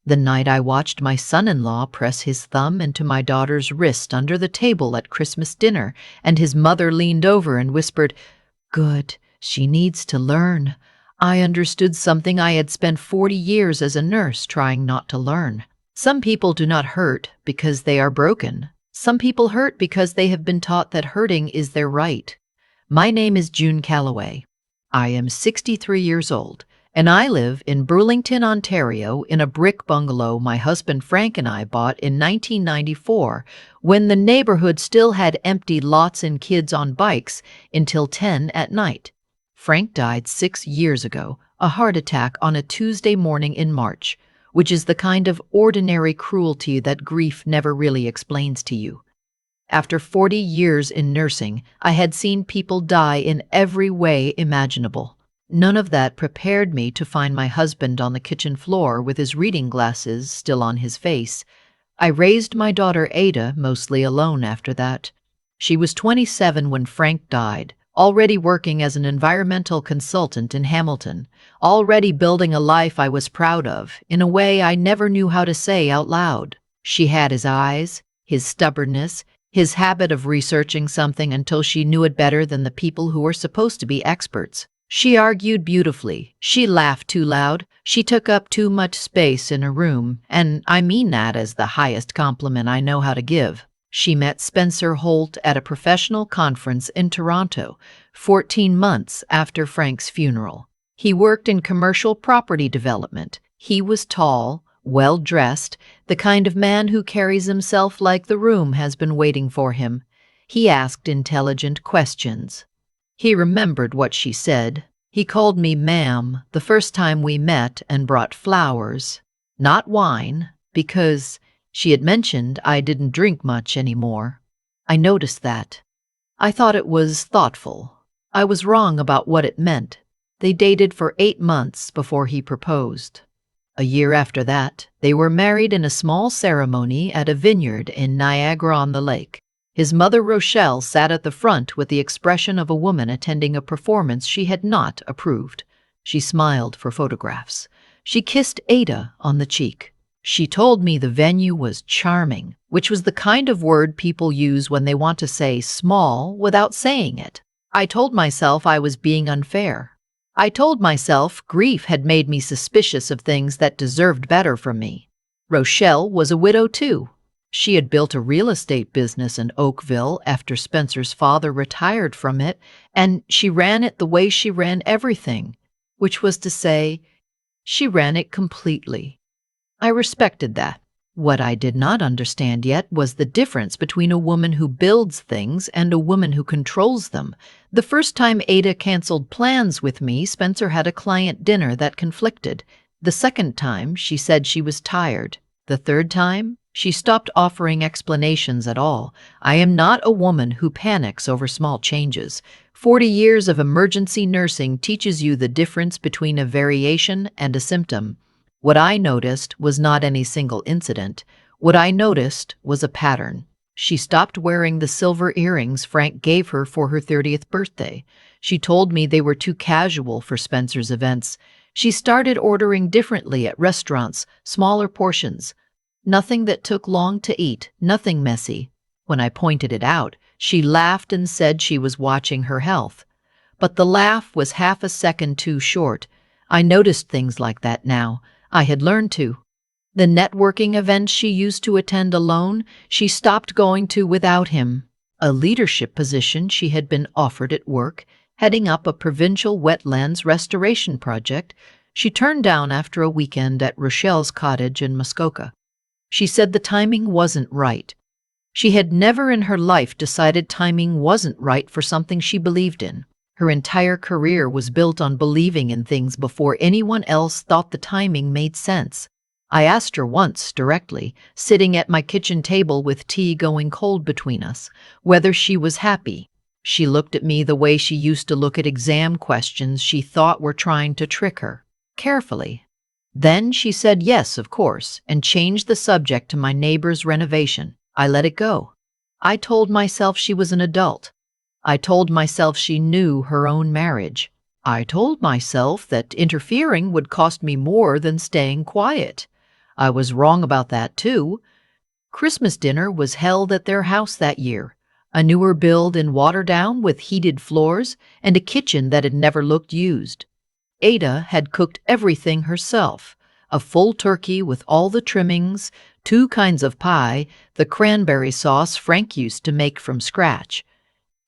The night I watched my son-in-law press his thumb into my daughter's wrist under the table at Christmas dinner, and his mother leaned over and whispered, "Good, she needs to learn." I understood something I had spent 40 years as a nurse trying not to learn. Some people do not hurt because they are broken. Some people hurt because they have been taught that hurting is their right. My name is June Calloway. I am 63 years old, and I live in Burlington, Ontario, in a brick bungalow my husband Frank and I bought in 1994 when the neighborhood still had empty lots and kids on bikes until 10 at night. Frank died 6 years ago, a heart attack on a Tuesday morning in March, which is the kind of ordinary cruelty that grief never really explains to you. After 40 years in nursing, I had seen people die in every way imaginable. None of that prepared me to find my husband on the kitchen floor with his reading glasses still on his face. I raised my daughter Ada mostly alone after that. She was 27 when Frank died, already working as an environmental consultant in Hamilton, already building a life I was proud of, in a way I never knew how to say out loud. She had his eyes, his stubbornness, his habit of researching something until she knew it better than the people who were supposed to be experts. She argued beautifully. She laughed too loud. She took up too much space in a room, and I mean that as the highest compliment I know how to give. She met Spencer Holt at a professional conference in Toronto, 14 months after Frank's funeral. He worked in commercial property development. He was tall, well-dressed, the kind of man who carries himself like the room has been waiting for him. He asked intelligent questions. He remembered what she said. He called me ma'am the first time we met and brought flowers, not wine, because she had mentioned I didn't drink much anymore. I noticed that. I thought it was thoughtful. I was wrong about what it meant. They dated for 8 months before he proposed. A year after that, they were married in a small ceremony at a vineyard in Niagara-on-the-Lake. His mother Rochelle sat at the front with the expression of a woman attending a performance she had not approved. She smiled for photographs. She kissed Ada on the cheek. She told me the venue was charming, which was the kind of word people use when they want to say small without saying it. I told myself I was being unfair. I told myself grief had made me suspicious of things that deserved better from me. Rochelle was a widow too. She had built a real estate business in Oakville after Spencer's father retired from it, and she ran it the way she ran everything, which was to say, she ran it completely. I respected that. What I did not understand yet was the difference between a woman who builds things and a woman who controls them. The first time Ada canceled plans with me, Spencer had a client dinner that conflicted. The second time, she said she was tired. The third time, she stopped offering explanations at all. I am not a woman who panics over small changes. 40 years of emergency nursing teaches you the difference between a variation and a symptom. What I noticed was not any single incident. What I noticed was a pattern. She stopped wearing the silver earrings Frank gave her for her 30th birthday. She told me they were too casual for Spencer's events. She started ordering differently at restaurants, smaller portions. Nothing that took long to eat, nothing messy. When I pointed it out, she laughed and said she was watching her health. But the laugh was half a second too short. I noticed things like that now. I had learned to. The networking events she used to attend alone, she stopped going to without him. A leadership position she had been offered at work, heading up a provincial wetlands restoration project, she turned down after a weekend at Rochelle's cottage in Muskoka. She said the timing wasn't right. She had never in her life decided timing wasn't right for something she believed in. Her entire career was built on believing in things before anyone else thought the timing made sense. I asked her once, directly, sitting at my kitchen table with tea going cold between us, whether she was happy. She looked at me the way she used to look at exam questions she thought were trying to trick her, carefully. Then she said yes, of course, and changed the subject to my neighbor's renovation. I let it go. I told myself she was an adult. I told myself she knew her own marriage. I told myself that interfering would cost me more than staying quiet. I was wrong about that, too. Christmas dinner was held at their house that year, a newer build in Waterdown with heated floors and a kitchen that had never looked used. Ada had cooked everything herself, a full turkey with all the trimmings, two kinds of pie, the cranberry sauce Frank used to make from scratch.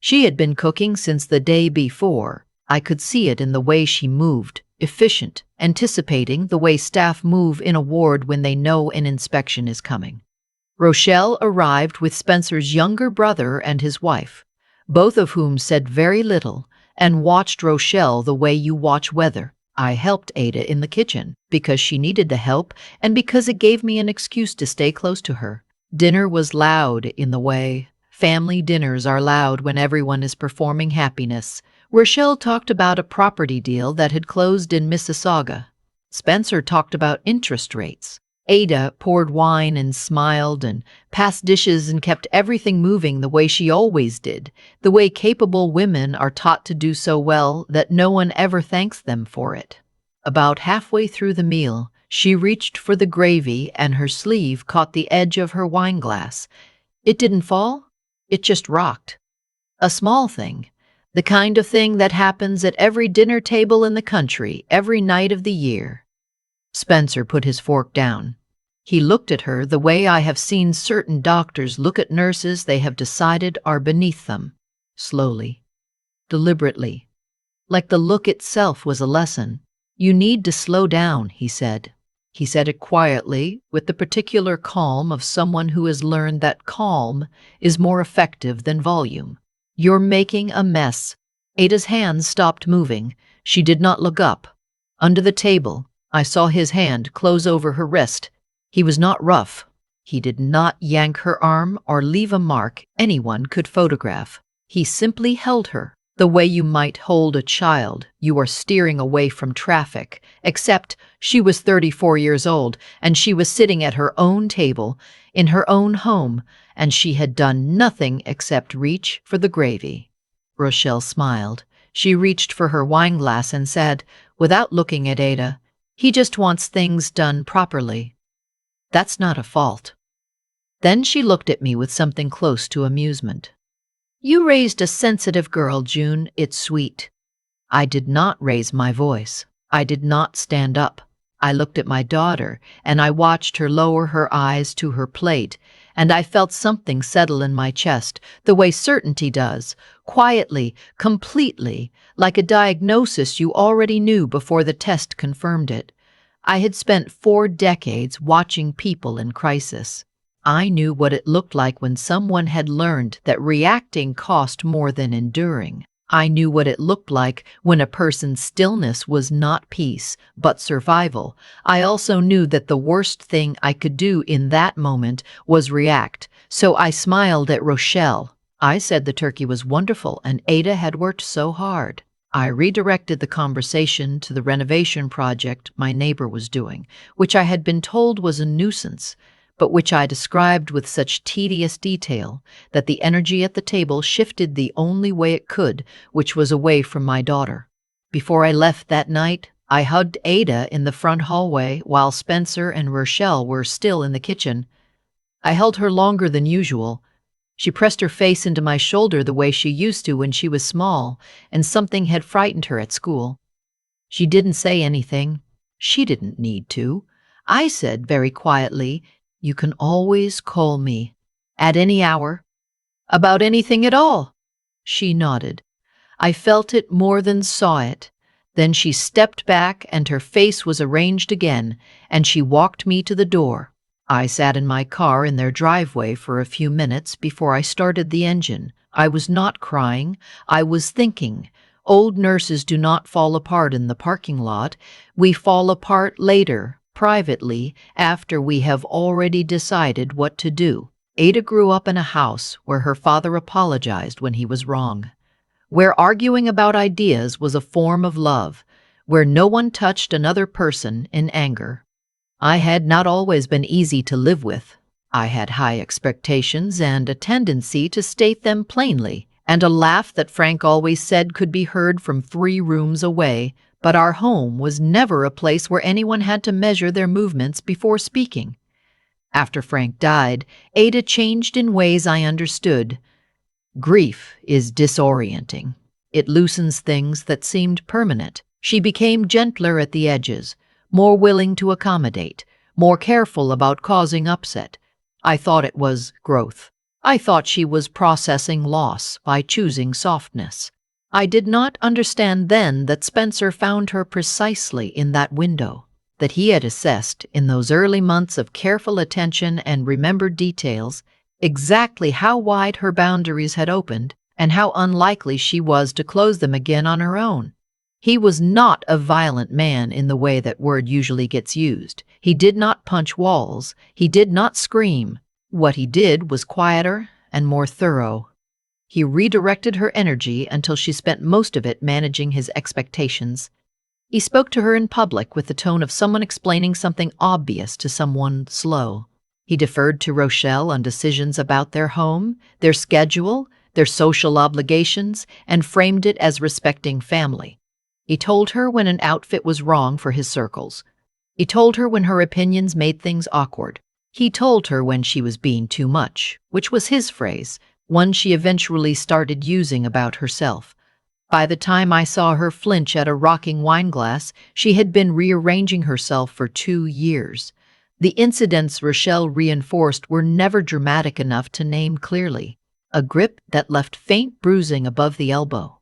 She had been cooking since the day before. I could see it in the way she moved, efficient, anticipating the way staff move in a ward when they know an inspection is coming. Rochelle arrived with Spencer's younger brother and his wife, both of whom said very little and watched Rochelle the way you watch weather. I helped Ada in the kitchen because she needed the help and because it gave me an excuse to stay close to her. Dinner was loud in the way. Family dinners are loud when everyone is performing happiness. Rochelle talked about a property deal that had closed in Mississauga. Spencer talked about interest rates. Ada poured wine and smiled and passed dishes and kept everything moving the way she always did, the way capable women are taught to do so well that no one ever thanks them for it. About halfway through the meal, she reached for the gravy and her sleeve caught the edge of her wine glass. It didn't fall, it just rocked. A small thing, the kind of thing that happens at every dinner table in the country every night of the year. Spencer put his fork down. He looked at her the way I have seen certain doctors look at nurses they have decided are beneath them. Slowly, deliberately, like the look itself was a lesson. You need to slow down, he said. He said it quietly, with the particular calm of someone who has learned that calm is more effective than volume. You're making a mess. Ada's hands stopped moving. She did not look up. Under the table, I saw his hand close over her wrist. He was not rough. He did not yank her arm or leave a mark anyone could photograph. He simply held her, the way you might hold a child you are steering away from traffic, except she was 34 years old and she was sitting at her own table in her own home, and she had done nothing except reach for the gravy. Rochelle smiled. She reached for her wineglass and said, without looking at Ada, "He just wants things done properly. That's not a fault." Then she looked at me with something close to amusement. "You raised a sensitive girl, June. It's sweet." I did not raise my voice. I did not stand up. I looked at my daughter, and I watched her lower her eyes to her plate, and I felt something settle in my chest, the way certainty does, quietly, completely, like a diagnosis you already knew before the test confirmed it. I had spent 4 decades watching people in crisis. I knew what it looked like when someone had learned that reacting cost more than enduring. I knew what it looked like when a person's stillness was not peace, but survival. I also knew that the worst thing I could do in that moment was react, so I smiled at Rochelle. I said the turkey was wonderful and Ada had worked so hard. I redirected the conversation to the renovation project my neighbor was doing, which I had been told was a nuisance, but which I described with such tedious detail that the energy at the table shifted the only way it could, which was away from my daughter. Before I left that night, I hugged Ada in the front hallway while Spencer and Rochelle were still in the kitchen. I held her longer than usual. She pressed her face into my shoulder the way she used to when she was small, and something had frightened her at school. She didn't say anything. She didn't need to. I said very quietly, "You can always call me. At any hour. About anything at all." She nodded. I felt it more than saw it. Then she stepped back and her face was arranged again, and she walked me to the door. I sat in my car in their driveway for a few minutes before I started the engine. I was not crying. I was thinking. Old nurses do not fall apart in the parking lot. We fall apart later, privately, after we have already decided what to do. Ada grew up in a house where her father apologized when he was wrong, where arguing about ideas was a form of love, where no one touched another person in anger. I had not always been easy to live with. I had high expectations and a tendency to state them plainly, and a laugh that Frank always said could be heard from 3 rooms away, but our home was never a place where anyone had to measure their movements before speaking. After Frank died, Ada changed in ways I understood. Grief is disorienting. It loosens things that seemed permanent. She became gentler at the edges, more willing to accommodate, more careful about causing upset. I thought it was growth. I thought she was processing loss by choosing softness. I did not understand then that Spencer found her precisely in that window, that he had assessed in those early months of careful attention and remembered details exactly how wide her boundaries had opened and how unlikely she was to close them again on her own. He was not a violent man in the way that word usually gets used. He did not punch walls. He did not scream. What he did was quieter and more thorough. He redirected her energy until she spent most of it managing his expectations. He spoke to her in public with the tone of someone explaining something obvious to someone slow. He deferred to Rochelle on decisions about their home, their schedule, their social obligations, and framed it as respecting family. He told her when an outfit was wrong for his circles. He told her when her opinions made things awkward. He told her when she was being too much, which was his phrase, one she eventually started using about herself. By the time I saw her flinch at a rocking wine glass, she had been rearranging herself for 2 years. The incidents Rochelle reinforced were never dramatic enough to name clearly. A grip that left faint bruising above the elbow.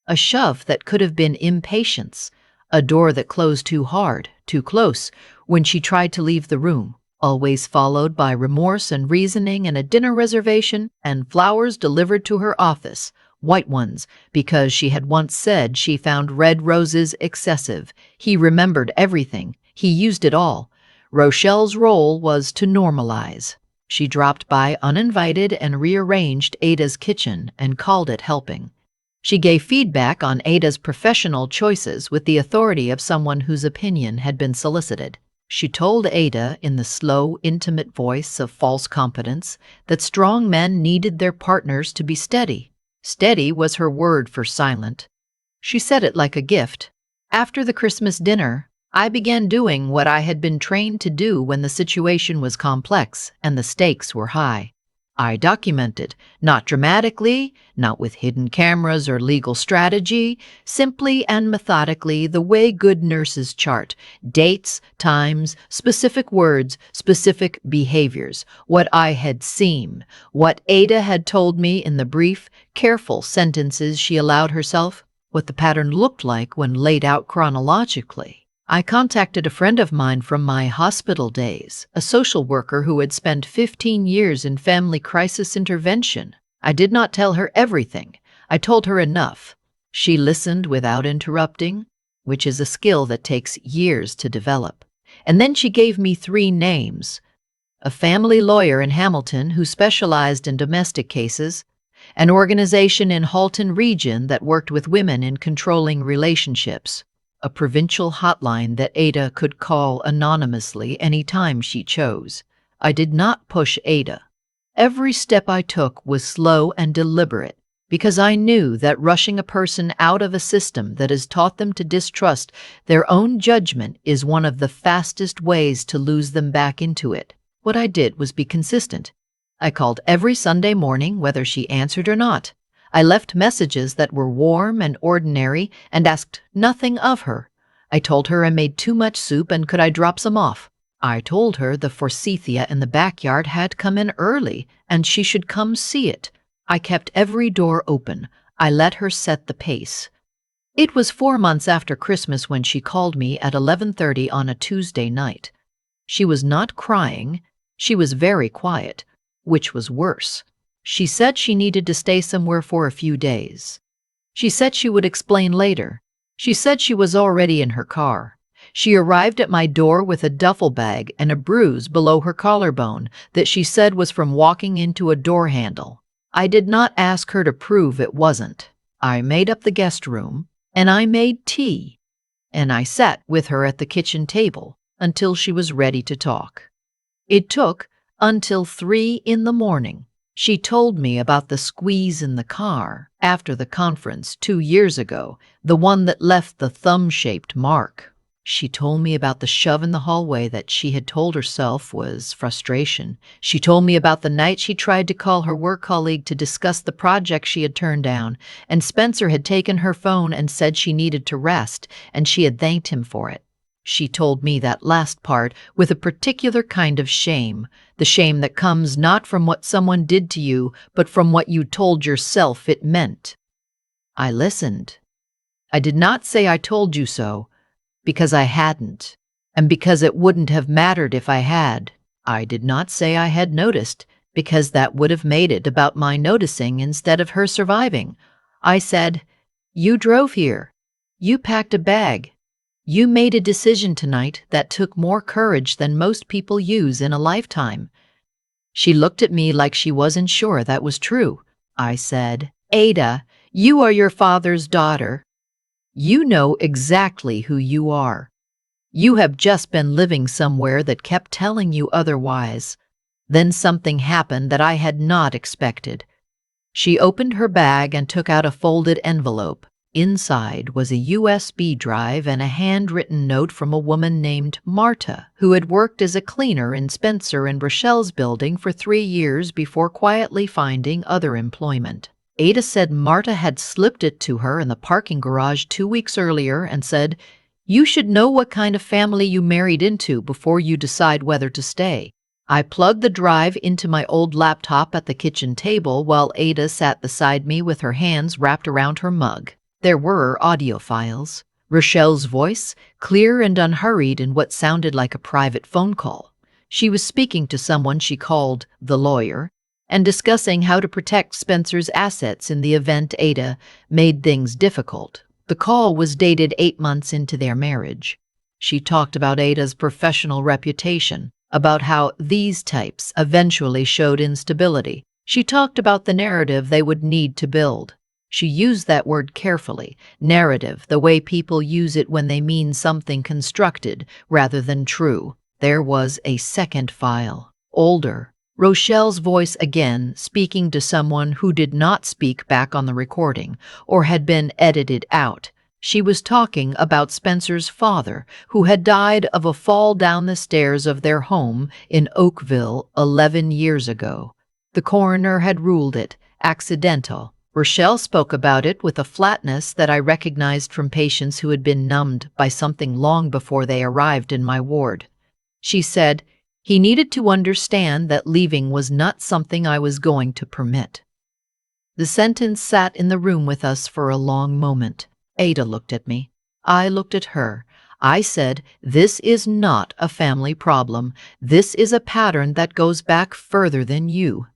A shove that could have been impatience. A door that closed too hard, too close, when she tried to leave the room, always followed by remorse and reasoning and a dinner reservation and flowers delivered to her office, white ones, because she had once said she found red roses excessive. He remembered everything. He used it all. Rochelle's role was to normalize. She dropped by uninvited and rearranged Ada's kitchen and called it helping. She gave feedback on Ada's professional choices with the authority of someone whose opinion had been solicited. She told Ada in the slow, intimate voice of false competence that strong men needed their partners to be steady. Steady was her word for silent. She said it like a gift. After the Christmas dinner, I began doing what I had been trained to do when the situation was complex and the stakes were high. I documented, not dramatically, not with hidden cameras or legal strategy, simply and methodically the way good nurses chart: dates, times, specific words, specific behaviors, what I had seen, what Ada had told me in the brief, careful sentences she allowed herself, what the pattern looked like when laid out chronologically. I contacted a friend of mine from my hospital days, a social worker who had spent 15 years in family crisis intervention. I did not tell her everything. I told her enough. She listened without interrupting, which is a skill that takes years to develop. And then she gave me 3 names: a family lawyer in Hamilton who specialized in domestic cases, an organization in Halton region that worked with women in controlling relationships, a provincial hotline that Ada could call anonymously any time she chose. I did not push Ada. Every step I took was slow and deliberate, because I knew that rushing a person out of a system that has taught them to distrust their own judgment is one of the fastest ways to lose them back into it. What I did was be consistent. I called every Sunday morning, whether she answered or not. I left messages that were warm and ordinary and asked nothing of her. I told her I made too much soup and could I drop some off. I told her the forsythia in the backyard had come in early and she should come see it. I kept every door open. I let her set the pace. It was 4 months after Christmas when she called me at 11:30 on a Tuesday night. She was not crying. She was very quiet, which was worse. She said she needed to stay somewhere for a few days. She said she would explain later. She said she was already in her car. She arrived at my door with a duffel bag and a bruise below her collarbone that she said was from walking into a door handle. I did not ask her to prove it wasn't. I made up the guest room, and I made tea, and I sat with her at the kitchen table until she was ready to talk. It took until 3 in the morning. She told me about the squeeze in the car after the conference 2 years ago, the one that left the thumb-shaped mark. She told me about the shove in the hallway that she had told herself was frustration. She told me about the night she tried to call her work colleague to discuss the project she had turned down, and Spencer had taken her phone and said she needed to rest, and she had thanked him for it. She told me that last part with a particular kind of shame, the shame that comes not from what someone did to you, but from what you told yourself it meant. I listened. I did not say I told you so, because I hadn't, and because it wouldn't have mattered if I had. I did not say I had noticed, because that would have made it about my noticing instead of her surviving. I said, "You drove here. You packed a bag. You made a decision tonight that took more courage than most people use in a lifetime." She looked at me like she wasn't sure that was true. I said, "Ada, you are your father's daughter. You know exactly who you are. You have just been living somewhere that kept telling you otherwise." Then something happened that I had not expected. She opened her bag and took out a folded envelope. Inside was a USB drive and a handwritten note from a woman named Marta, who had worked as a cleaner in Spencer and Rochelle's building for 3 years before quietly finding other employment. Ada said Marta had slipped it to her in the parking garage 2 weeks earlier and said, "You should know what kind of family you married into before you decide whether to stay." I plugged the drive into my old laptop at the kitchen table while Ada sat beside me with her hands wrapped around her mug. There were audio files. Rochelle's voice, clear and unhurried in what sounded like a private phone call. She was speaking to someone she called the lawyer and discussing how to protect Spencer's assets in the event Ada made things difficult. The call was dated 8 months into their marriage. She talked about Ada's professional reputation, about how these types eventually showed instability. She talked about the narrative they would need to build. She used that word carefully, narrative, the way people use it when they mean something constructed rather than true. There was a second file, older. Rochelle's voice again, speaking to someone who did not speak back on the recording or had been edited out. She was talking about Spencer's father, who had died of a fall down the stairs of their home in Oakville 11 years ago. The coroner had ruled it accidental. Rochelle spoke about it with a flatness that I recognized from patients who had been numbed by something long before they arrived in my ward. She said, "He needed to understand that leaving was not something I was going to permit." The sentence sat in the room with us for a long moment. Ada looked at me. I looked at her. I said, "This is not a family problem. This is a pattern that goes back further than you."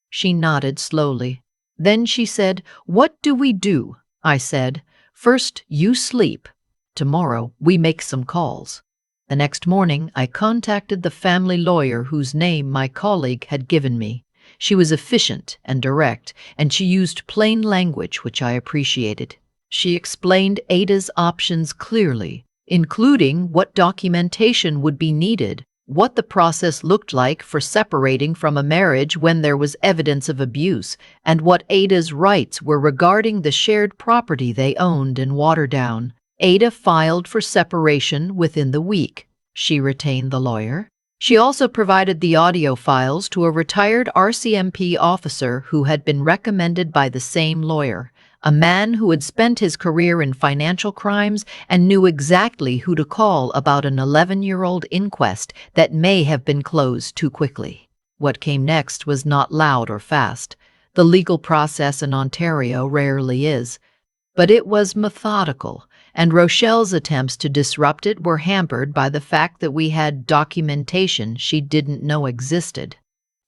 She nodded slowly. Then she said, "What do we do?" I said, "First, you sleep. Tomorrow, we make some calls." The next morning, I contacted the family lawyer whose name my colleague had given me. She was efficient and direct, and she used plain language, which I appreciated. She explained Ada's options clearly, including what documentation would be needed, what the process looked like for separating from a marriage when there was evidence of abuse, and what Ada's rights were regarding the shared property they owned in Waterdown. Ada filed for separation within the week. She retained the lawyer. She also provided the audio files to a retired RCMP officer who had been recommended by the same lawyer, a man who had spent his career in financial crimes and knew exactly who to call about an 11-year-old inquest that may have been closed too quickly. What came next was not loud or fast. The legal process in Ontario rarely is. But it was methodical, and Rochelle's attempts to disrupt it were hampered by the fact that we had documentation she didn't know existed.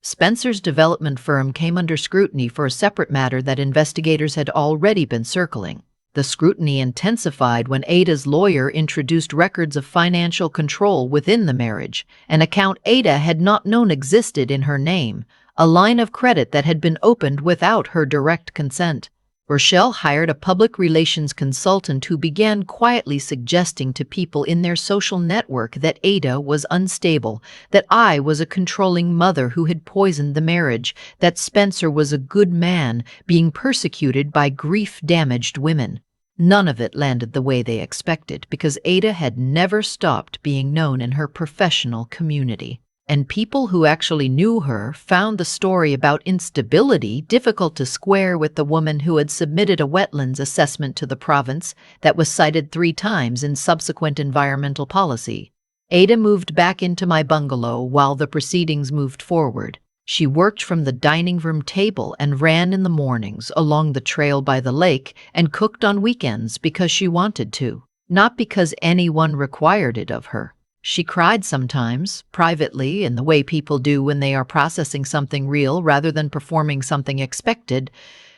Spencer's development firm came under scrutiny for a separate matter that investigators had already been circling. The scrutiny intensified when Ada's lawyer introduced records of financial control within the marriage, an account Ada had not known existed in her name, a line of credit that had been opened without her direct consent. Rochelle hired a public relations consultant who began quietly suggesting to people in their social network that Ada was unstable, that I was a controlling mother who had poisoned the marriage, that Spencer was a good man being persecuted by grief-damaged women. None of it landed the way they expected because Ada had never stopped being known in her professional community. And people who actually knew her found the story about instability difficult to square with the woman who had submitted a wetlands assessment to the province that was cited 3 times in subsequent environmental policy. Ada moved back into my bungalow while the proceedings moved forward. She worked from the dining room table and ran in the mornings along the trail by the lake and cooked on weekends because she wanted to, not because anyone required it of her. She cried sometimes, privately, in the way people do when they are processing something real rather than performing something expected.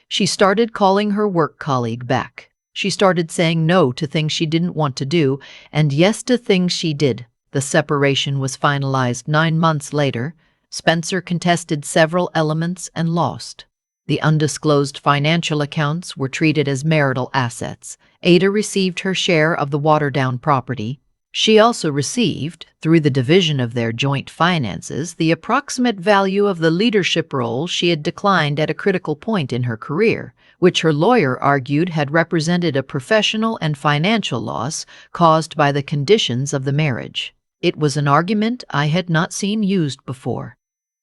She started calling her work colleague back. She started saying no to things she didn't want to do and yes to things she did. The separation was finalized 9 months later. Spencer contested several elements and lost. The undisclosed financial accounts were treated as marital assets. Ada received her share of the watered-down property. She also received, through the division of their joint finances, the approximate value of the leadership role she had declined at a critical point in her career, which her lawyer argued had represented a professional and financial loss caused by the conditions of the marriage. It was an argument I had not seen used before.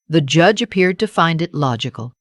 The judge appeared to find it logical.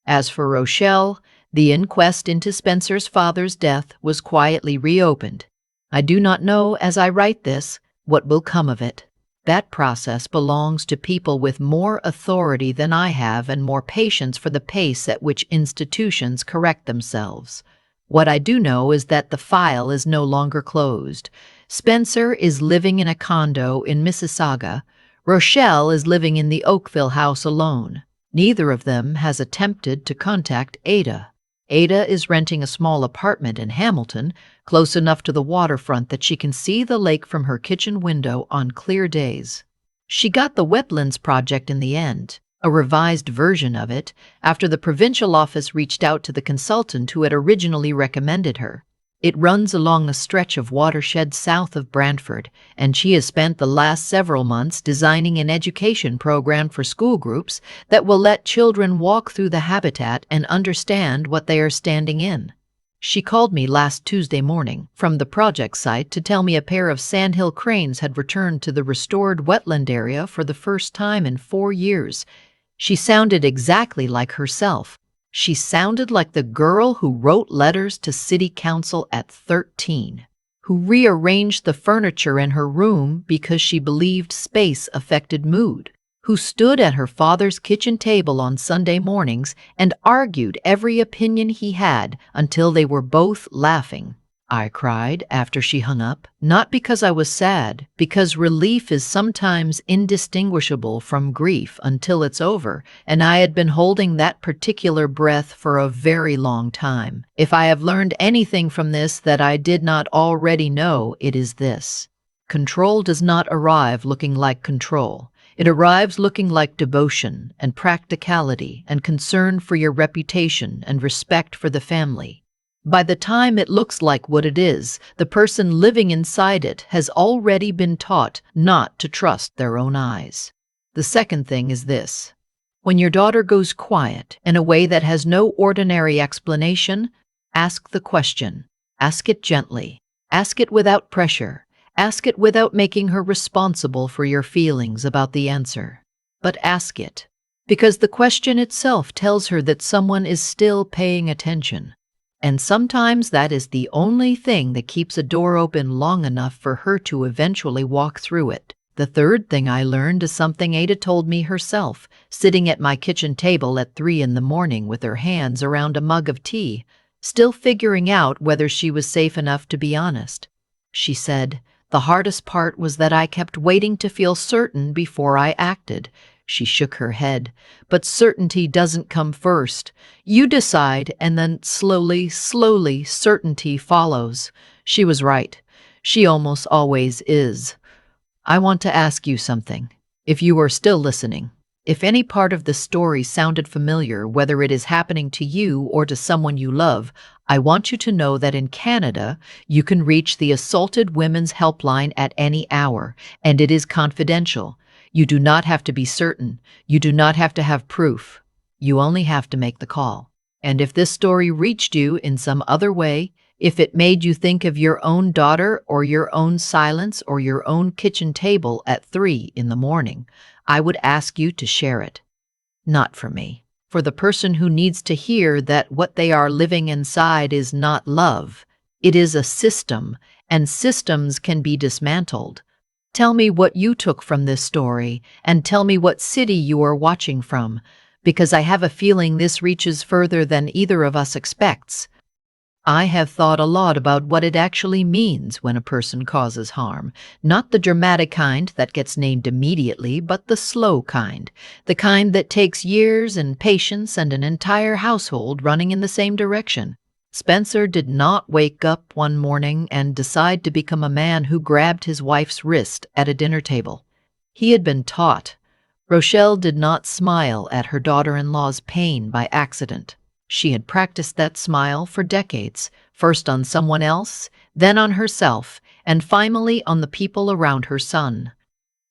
As for Rochelle, the inquest into Spencer's father's death was quietly reopened. I do not know, as I write this, what will come of it. That process belongs to people with more authority than I have and more patience for the pace at which institutions correct themselves. What I do know is that the file is no longer closed. Spencer is living in a condo in Mississauga. Rochelle is living in the Oakville house alone. Neither of them has attempted to contact Ada. Ada is renting a small apartment in Hamilton, close enough to the waterfront that she can see the lake from her kitchen window on clear days. She got the wetlands project in the end, a revised version of it, after the provincial office reached out to the consultant who had originally recommended her. It runs along a stretch of watershed south of Brantford, and she has spent the last several months designing an education program for school groups that will let children walk through the habitat and understand what they are standing in. She called me last Tuesday morning from the project site to tell me a pair of sandhill cranes had returned to the restored wetland area for the first time in 4 years. She sounded exactly like herself. She sounded like the girl who wrote letters to city council at 13, who rearranged the furniture in her room because she believed space affected mood, who stood at her father's kitchen table on Sunday mornings and argued every opinion he had until they were both laughing. I cried after she hung up, not because I was sad, because relief is sometimes indistinguishable from grief until it's over, and I had been holding that particular breath for a very long time. If I have learned anything from this that I did not already know, it is this. Control does not arrive looking like control. It arrives looking like devotion and practicality and concern for your reputation and respect for the family. By the time it looks like what it is, the person living inside it has already been taught not to trust their own eyes. The second thing is this. When your daughter goes quiet in a way that has no ordinary explanation, ask the question. Ask it gently. Ask it without pressure. Ask it without making her responsible for your feelings about the answer. But ask it, because the question itself tells her that someone is still paying attention. And sometimes that is the only thing that keeps a door open long enough for her to eventually walk through it. The third thing I learned is something Ada told me herself, sitting at my kitchen table at 3 in the morning with her hands around a mug of tea, still figuring out whether she was safe enough to be honest. She said, "The hardest part was that I kept waiting to feel certain before I acted." She shook her head. "But certainty doesn't come first. You decide, and then slowly, certainty follows." She was right. She almost always is. I want to ask you something, if you are still listening. If any part of the story sounded familiar, whether it is happening to you or to someone you love, I want you to know that in Canada, you can reach the Assaulted Women's Helpline at any hour, and it is confidential. You do not have to be certain. You do not have to have proof. You only have to make the call. And if this story reached you in some other way, if it made you think of your own daughter or your own silence or your own kitchen table at 3 in the morning, I would ask you to share it. Not for me. For the person who needs to hear that what they are living inside is not love. It is a system, and systems can be dismantled. Tell me what you took from this story, and tell me what city you are watching from, because I have a feeling this reaches further than either of us expects. I have thought a lot about what it actually means when a person causes harm, not the dramatic kind that gets named immediately, but the slow kind, the kind that takes years and patience and an entire household running in the same direction. Spencer did not wake up one morning and decide to become a man who grabbed his wife's wrist at a dinner table. He had been taught. Rochelle did not smile at her daughter-in-law's pain by accident. She had practiced that smile for decades, first on someone else, then on herself, and finally on the people around her son.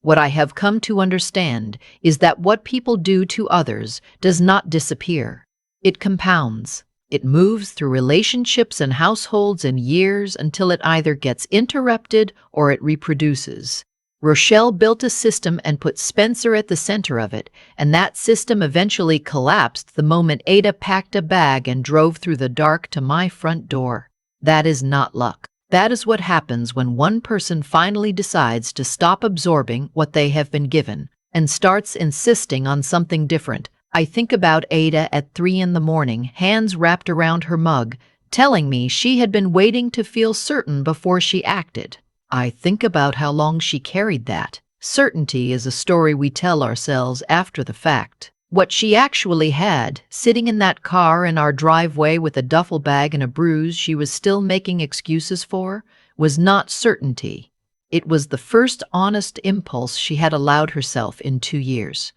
What I have come to understand is that what people do to others does not disappear. It compounds. It moves through relationships and households in years until it either gets interrupted or it reproduces. Rochelle built a system and put Spencer at the center of it, and that system eventually collapsed the moment Ada packed a bag and drove through the dark to my front door. That is not luck. That is what happens when one person finally decides to stop absorbing what they have been given and starts insisting on something different. I think about Ada at 3 in the morning, hands wrapped around her mug, telling me she had been waiting to feel certain before she acted. I think about how long she carried that. Certainty is a story we tell ourselves after the fact. What she actually had, sitting in that car in our driveway with a duffel bag and a bruise she was still making excuses for, was not certainty. It was the first honest impulse she had allowed herself in 2 years.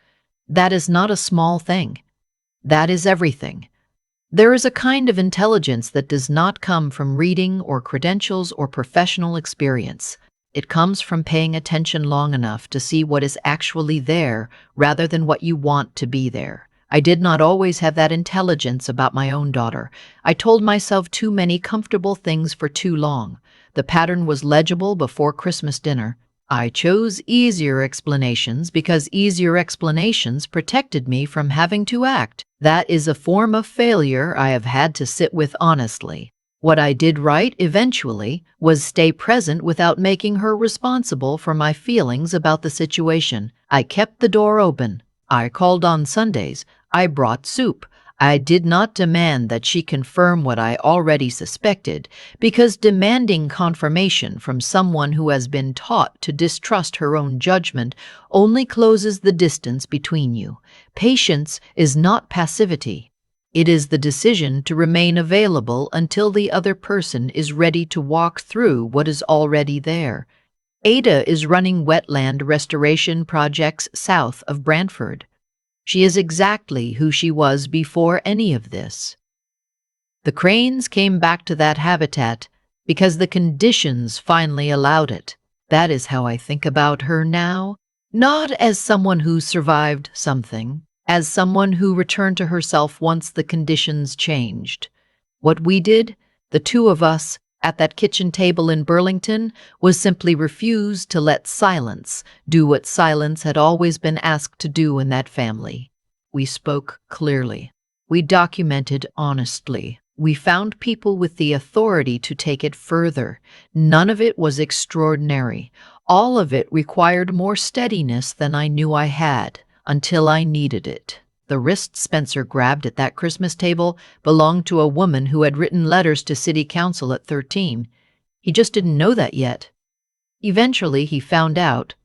That is not a small thing. That is everything. There is a kind of intelligence that does not come from reading or credentials or professional experience. It comes from paying attention long enough to see what is actually there rather than what you want to be there. I did not always have that intelligence about my own daughter. I told myself too many comfortable things for too long. The pattern was legible before Christmas dinner. I chose easier explanations because easier explanations protected me from having to act. That is a form of failure I have had to sit with honestly. What I did right eventually was stay present without making her responsible for my feelings about the situation. I kept the door open. I called on Sundays. I brought soup. I did not demand that she confirm what I already suspected, because demanding confirmation from someone who has been taught to distrust her own judgment only closes the distance between you. Patience is not passivity. It is the decision to remain available until the other person is ready to walk through what is already there. Ada is running wetland restoration projects south of Brantford. She is exactly who she was before any of this. The cranes came back to that habitat because the conditions finally allowed it. That is how I think about her now, not as someone who survived something, as someone who returned to herself once the conditions changed. What we did, the two of us, at that kitchen table in Burlington, was simply refuse to let silence do what silence had always been asked to do in that family. We spoke clearly. We documented honestly. We found people with the authority to take it further. None of it was extraordinary. All of it required more steadiness than I knew I had, until I needed it. The wrist Spencer grabbed at that Christmas table belonged to a woman who had written letters to city council at 13. He just didn't know that yet. Eventually, he found out.